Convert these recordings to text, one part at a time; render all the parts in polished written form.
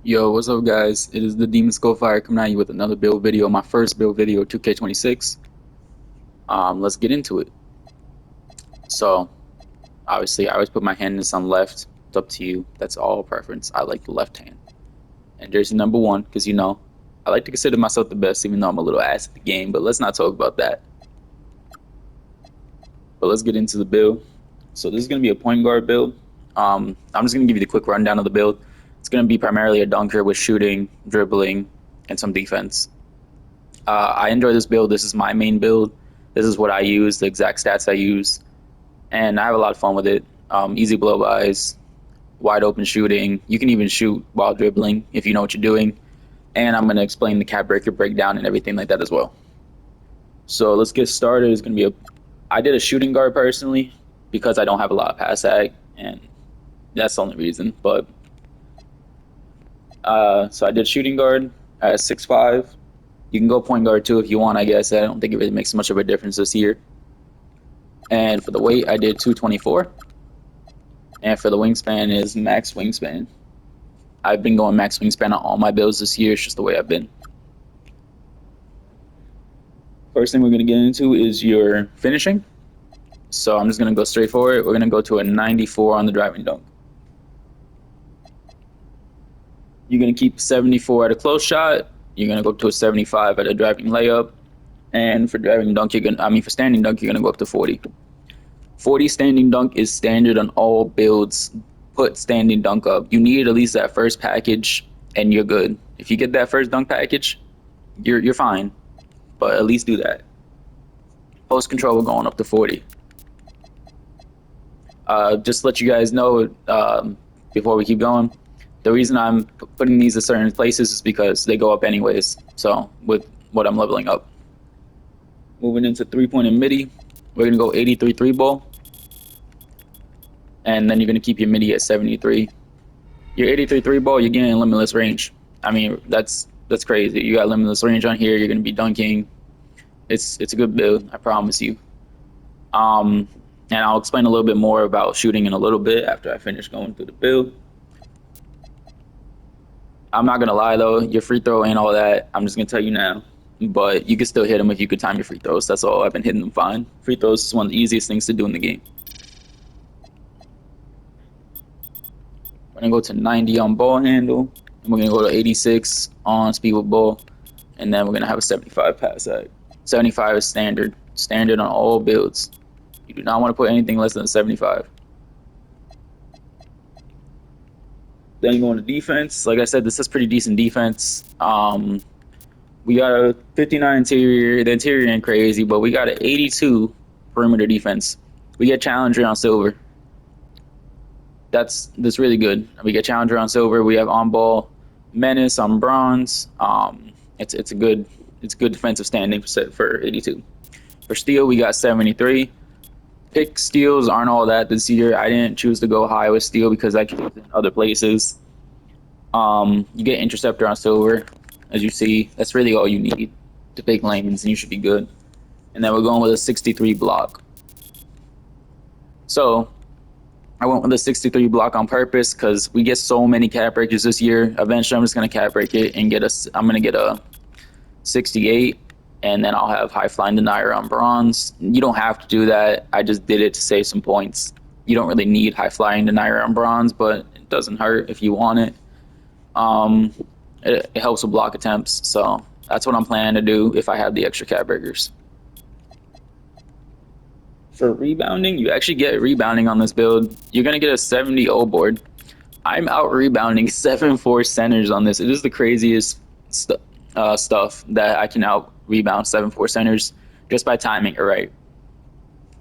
Yo, what's up, guys? It is the Demon Skullfire coming at you with another build video, my first build video, 2K26. Let's get into it. So, obviously, I always put my hand in this on left. It's up to you. That's all preference. I like the left hand. And there's number one, because I like to consider myself the best, even though I'm a little ass at the game. But let's not talk about that. But let's get into the build. So this is going to be a point guard build. I'm just going to give you the quick rundown of the build. It's going to be primarily a dunker with shooting, dribbling, and some defense. I enjoy this build. This is my main build. This is what I use, the exact stats I use, and I have a lot of fun with it. Easy blow-bys, wide open shooting. You can even shoot while dribbling if you know what you're doing. And I'm going to explain the cap breaker breakdown and everything like that as well. So let's get started. It's going to be I did a shooting guard personally because I don't have a lot of pass ag, and that's the only reason. But so I did shooting guard at 6'5". You can go point guard too if you want, I guess. I don't think it really makes much of a difference this year. And for the weight, I did 224. And for the wingspan is max wingspan. I've been going max wingspan on all my builds this year. It's just the way I've been. First thing we're going to get into is your finishing. So I'm just going to go straight for it. We're going to go to a 94 on the driving dunk. You're going to keep 74 at a close shot. You're going to go up to a 75 at a driving layup. And for driving dunk, for standing dunk, you're going to go up to 40. 40 standing dunk is standard on all builds. Put standing dunk up. You need at least that first package, and you're good. If you get that first dunk package, you're fine. But at least do that. Post control, we're going up to 40. Just to let you guys know, before we keep going, the reason I'm putting these in certain places is because they go up anyways. So with what I'm leveling up. Moving into 3-point and midi, we're going to go 83 3 ball. And then you're going to keep your midi at 73. Your 83 3 ball, you're getting limitless range. I mean, that's crazy. You got limitless range on here. You're going to be dunking. It's a good build, I promise you. And I'll explain a little bit more about shooting in a little bit after I finish going through the build. I'm not going to lie, though. Your free throw ain't all that. I'm just going to tell you now. But you can still hit them if you could time your free throws. That's all. I've been hitting them fine. Free throws is one of the easiest things to do in the game. We're going to go to 90 on ball handle. And we're going to go to 86 on speed with ball. And then we're going to have a 75 pass ag. 75 is standard. Standard on all builds. You do not want to put anything less than 75. Then you go into defense. Like I said, this is pretty decent defense. We got a 59 interior. The interior ain't crazy, but we got an 82 perimeter defense. We get challenger on silver. That's really good. We get challenger on silver. We have on ball menace on bronze. It's a good defensive standing for 82. For steel, we got 73. Pick steals aren't all that this year. I didn't choose to go high with steel because I chose in other places. You get interceptor on silver, as you see. That's really all you need to pick lanes, and you should be good. And then we're going with a 63 block. So I went with a 63 block on purpose because we get so many cap breakers this year. Eventually, I'm just gonna cap break it and I'm gonna get a 68. And then I'll have high flying denier on bronze. You don't have to do that. I just did it to save some points. You don't really need high flying denier on bronze, but it doesn't hurt if you want it. It helps with block attempts, so that's what I'm planning to do if I have the extra cap breakers. For rebounding, you actually get rebounding on this build. You're gonna get a 70 O board. I'm out rebounding 7-4 centers on this. It is the craziest stuff that I can out rebound 7-4 centers just by timing it right.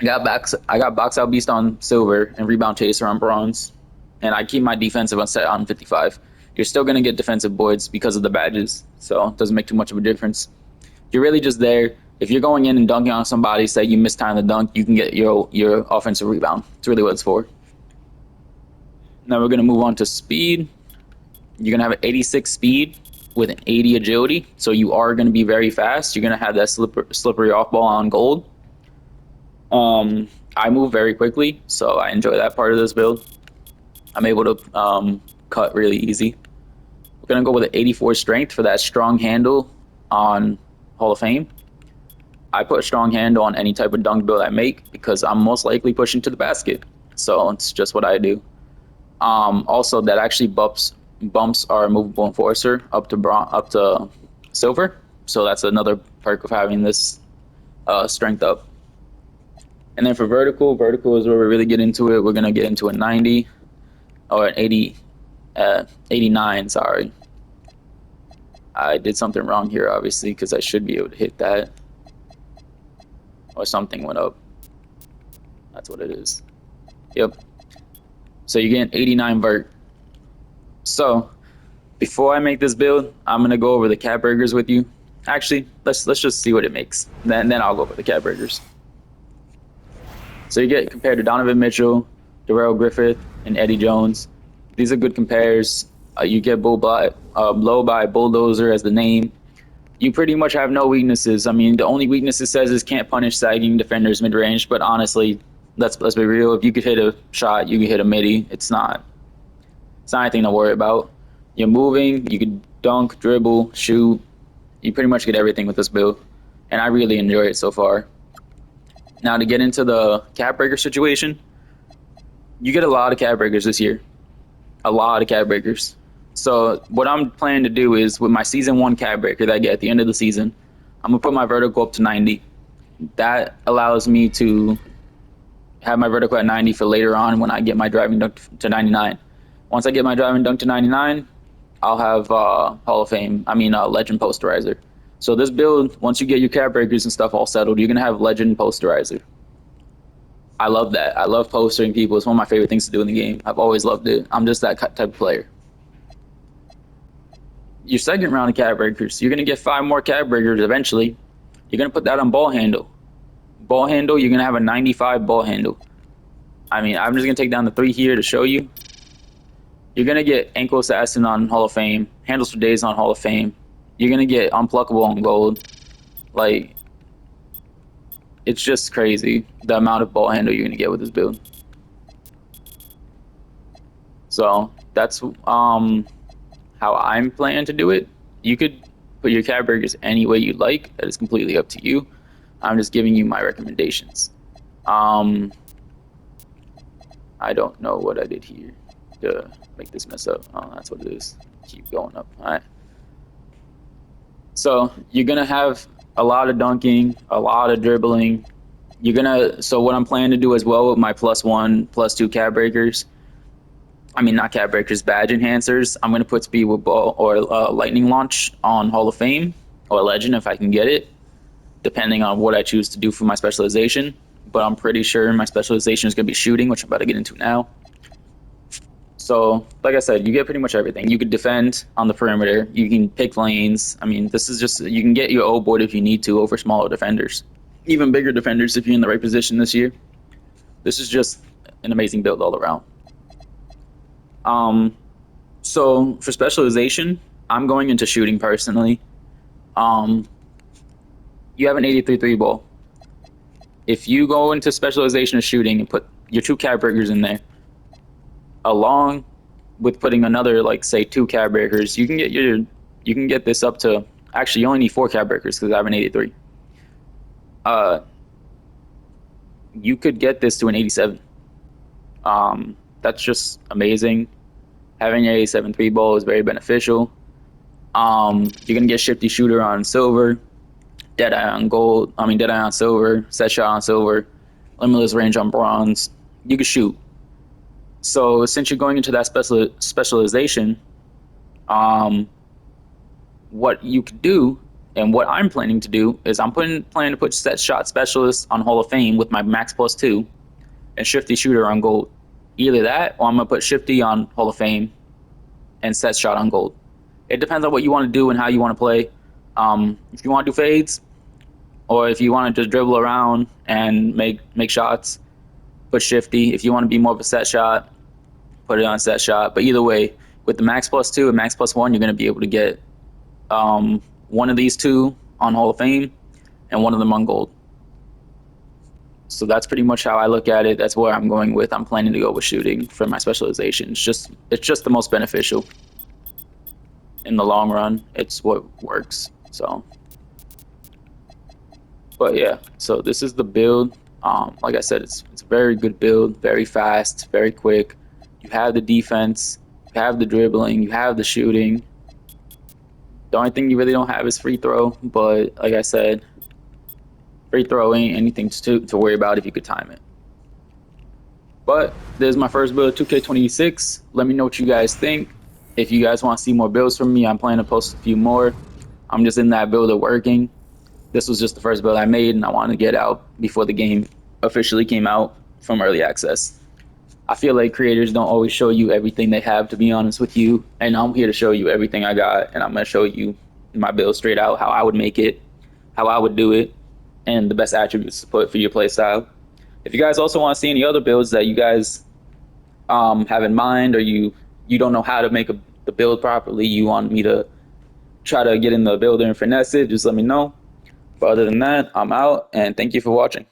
I got box out beast on silver and rebound chaser on bronze, and I keep my defensive on set on 55. You're still gonna get defensive boards because of the badges, so it doesn't make too much of a difference. You're really just there. If you're going in and dunking on somebody, say you mistime the dunk, you can get your offensive rebound. It's really what it's for. Now we're gonna move on to speed. You're gonna have an 86 speed with an 80 agility, so you are going to be very fast. You're going to have that slippery off ball on gold. I move very quickly, so I enjoy that part of this build. I'm able to cut really easy gonna go with an 84 strength for that strong handle on Hall of Fame. I put strong handle on any type of dunk build I make because I'm most likely pushing to the basket. So it's just what I do. Also, that actually bumps our movable enforcer up to silver. So that's another perk of having this strength up. And then for vertical is where we really get into it. We're gonna get into a 90 or an 80, 89. Sorry, I did something wrong here, obviously, because I should be able to hit that, or something went up. That's what it is. Yep. So you get an 89 vert. So before I make this build, I'm gonna go over the cat burgers with you. Actually, let's just see what it makes. Then I'll go over the cat burgers. So you get compared to Donovan Mitchell, Darrell Griffith, and Eddie Jones. These are good compares. You get blow by Bulldozer as the name. You pretty much have no weaknesses. I mean, the only weakness it says is can't punish sagging defenders mid-range. But honestly, let's be real. If you could hit a shot, you could hit a midi. It's not anything to worry about. You're moving. You could dunk, dribble, shoot. You pretty much get everything with this build, and I really enjoy it so far. Now to get into the cat breaker situation, you get a lot of cat breakers this year. A lot of cat breakers. So what I'm planning to do is with my season 1 cat breaker that I get at the end of the season, I'm gonna put my vertical up to 90. That allows me to have my vertical at 90 for later on when I get my driving dunk to 99. Once I get my driving dunk to 99, I'll have Hall of Fame. Legend posterizer. So this build, once you get your cat breakers and stuff all settled, you're gonna have Legend posterizer. I love that. I love postering people. It's one of my favorite things to do in the game. I've always loved it. I'm just that type of player. Your second round of cat breakers, you're gonna get 5 more cat breakers eventually. You're gonna put that on ball handle. Ball handle, you're gonna have a 95 ball handle. I'm just gonna take down the 3 here to show you. You're gonna get ankle assassin on Hall of Fame, handles for days on Hall of Fame. You're gonna get unpluckable on gold. Like, it's just crazy the amount of ball handle you're gonna get with this build. So that's how I'm planning to do it. You could put your cat burgers any way you like. That is completely up to you. I'm just giving you my recommendations. I don't know what I did here to make this mess up. Oh, that's what it is. Keep going up. All right. So you're gonna have a lot of dunking, a lot of dribbling. So what I'm planning to do as well with my +1, +2 cat breakers. Not cat breakers, badge enhancers. I'm gonna put speed with ball or lightning launch on Hall of Fame or Legend if I can get it, depending on what I choose to do for my specialization. But I'm pretty sure my specialization is gonna be shooting, which I'm about to get into now. So, like I said, you get pretty much everything. You could defend on the perimeter. You can pick lanes. This is just, you can get your O board if you need to over smaller defenders. Even bigger defenders if you're in the right position this year. This is just an amazing build all around. So for specialization, I'm going into shooting personally. You have an 83 3 ball. If you go into specialization of shooting and put your 2 cat breakers in there, along with putting another, like, say 2 cat breakers, you can get this up to, actually you only need 4 cat breakers because I have an 83. You could get this to an 87. That's just amazing. Having an 87 3 ball is very beneficial. You're gonna get shifty shooter on silver, Deadeye on gold. Deadeye on silver, set shot on silver, limitless range on bronze. You can shoot. So since you're going into that specialization, what you could do, and what I'm planning to do, is I'm planning to put set shot specialist on Hall of Fame with my max +2, and shifty shooter on gold. Either that, or I'm gonna put shifty on Hall of Fame and set shot on gold. It depends on what you want to do and how you want to play. If you want to do fades, or if you want to just dribble around and make shots, put shifty. If you want to be more of a set shot, put it on set shot. But either way, with the max +2 and max +1, you're gonna be able to get one of these 2 on Hall of Fame and one of them on gold. So that's pretty much how I look at it. That's where I'm going with. I'm planning to go with shooting for my specialization. It's just the most beneficial. in the long run, it's what works. So, but yeah, so this is the build. Like I said, it's a very good build, very fast, very quick. You have the defense, you have the dribbling, you have the shooting. The only thing you really don't have is free throw, but like I said, free throw ain't anything to worry about if you could time it. But there's my first build, 2K26. Let me know what you guys think. If you guys want to see more builds from me, I'm planning to post a few more. I'm just in that build of working. This was just the first build I made, and I wanted to get out before the game officially came out from early access. I feel like creators don't always show you everything they have, to be honest with you, and I'm here to show you everything I got, and I'm going to show you my build straight out, how I would make it, how I would do it, and the best attributes to put for your playstyle. If you guys also want to see any other builds that you guys have in mind, or you don't know how to make the build properly, you want me to try to get in the builder and finesse it, just let me know. But other than that, I'm out, and thank you for watching.